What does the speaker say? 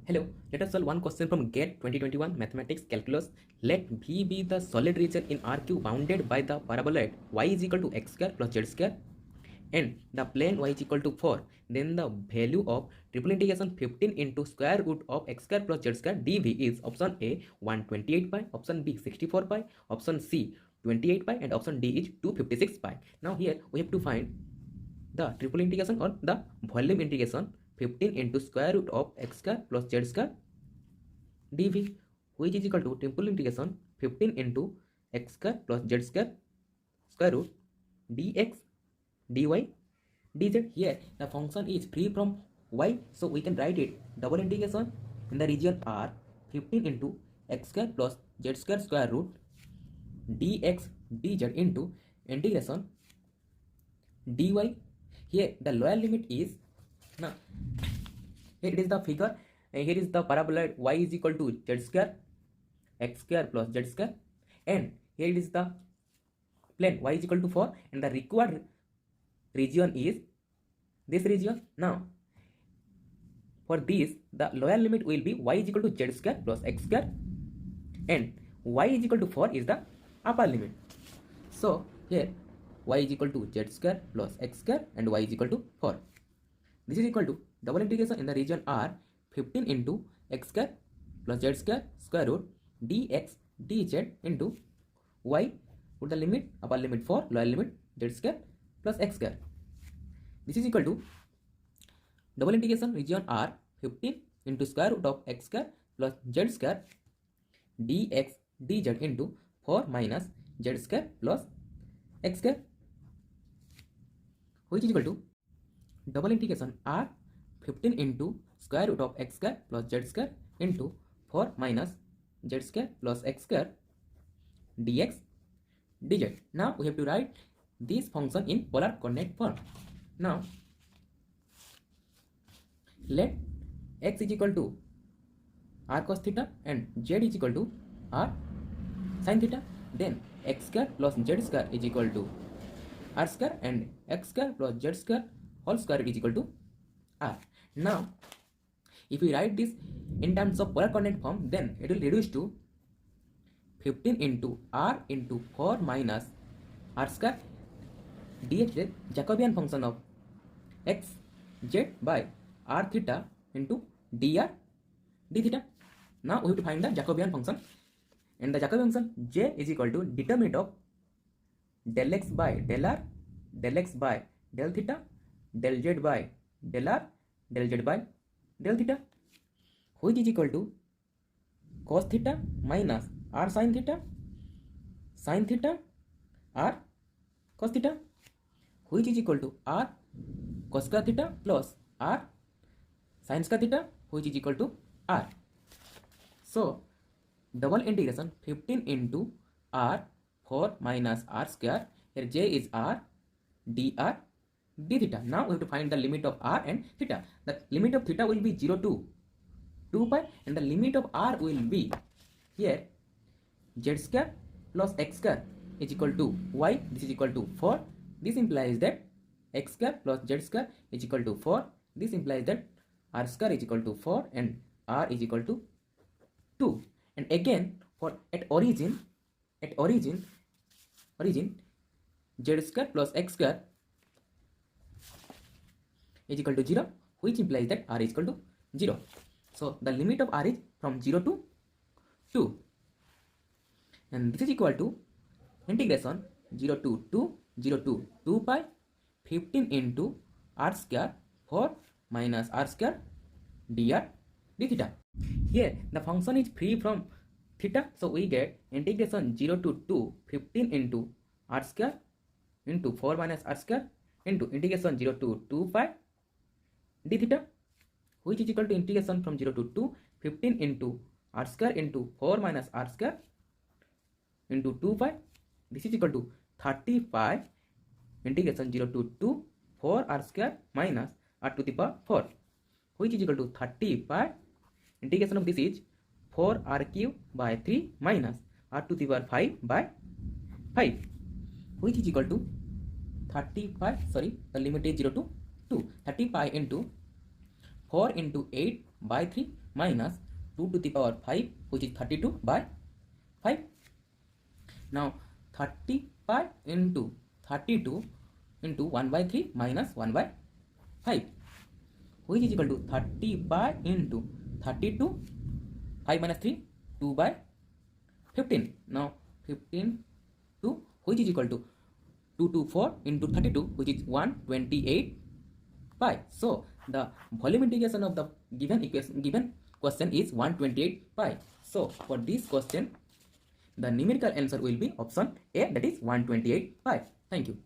Hello, let us solve one question from GATE 2021 Mathematics Calculus. Let V be the solid region in RQ bounded by the paraboloid y is equal to x square plus z square and the plane y is equal to 4. Then the value of triple integration 15 into square root of x square plus z square dv is option A 128 pi, option B 64 pi, option C 28 pi and option D is 256 pi. Now here we have to find the triple integration or the volume integration 15 into square root of x square plus z square dv, which is equal to triple integration 15 into x square plus z square square root dx dy dz. Here the function is free from y, so we can write it double integration in the region R 15 into x square plus z square square root dx dz into integration dy. Here the lower limit is now here it is the figure, and here is the paraboloid y is equal to z square x square plus z square, and here it is the plane y is equal to 4 and the required region is this region. Now for this the lower limit will be y is equal to z square plus x square and y is equal to 4 is the upper limit. So here y is equal to z square plus x square and y is equal to 4. This is equal to double integration in the region R 15 into x square plus z square square root dx dz into y with the limit upper limit 4, lower limit z square plus x square. This is equal to double integration region R 15 into square root of x square plus z square dx dz into 4 minus z square plus x square, which is equal to double integration R 15 into square root of x square plus z square into 4 minus z square plus x square dx dz. Now we have to write this function in polar coordinate form. Now let x is equal to r cos theta and z is equal to r sin theta, then x square plus z square is equal to r square and x square plus z square whole square is equal to r. Now if we write this in terms of polar coordinate form, then it will reduce to 15 into r into 4 minus r square dx is Jacobian function of x z by r theta into dr d theta. Now we have to find the Jacobian function, and the Jacobian function j is equal to determinant of del x by del r, del x by del theta, del z by del r, del z by del theta, which is equal to cos theta minus r sin theta r cos theta, which is equal to r cos square theta plus r sin square theta, which is equal to r. So double integration 15 into r 4 minus r square, here j is r dr d theta. Now we have to find the limit of r and theta. The limit of theta will be 0 to 2 pi and the limit of r will be here z square plus x square is equal to y, this is equal to 4. This implies that x square plus z square is equal to 4. This implies that r square is equal to 4 and r is equal to 2. And again for at origin z square plus x square is equal to 0, which implies that r is equal to 0. So the limit of r is from 0 to 2, and this is equal to integration 0 to 2 pi 15 into r square 4 minus r square dr d theta. Here the function is free from theta, so we get integration 0 to 2 15 into r square into 4 minus r square into integration 0 to 2 pi d theta, which is equal to integration from 0 to 2 15 into r square into 4 minus r square into 2 pi. This is equal to 30 pi integration 0 to 2 4 r square minus r to the power 4, which is equal to 30 pi integration of this is 4 r cube by 3 minus r to the power 5 by 5, which is equal to 30 pi, sorry, the limit is 0 to 2, 30 pi into 4 into 8 by 3 minus 2 to the power 5, which is 32 by 5. Now 30 pi into 32 into 1 by 3 minus 1 by 5, which is equal to 30 pi into 32, 5 minus 3, 2 by 15. Now 15 to, which is equal to 2 to 4 into 32, which is 128 pi. So the volume integration of the given question is 128 pi. So for this question, the numerical answer will be option A, that is 128 pi. Thank you.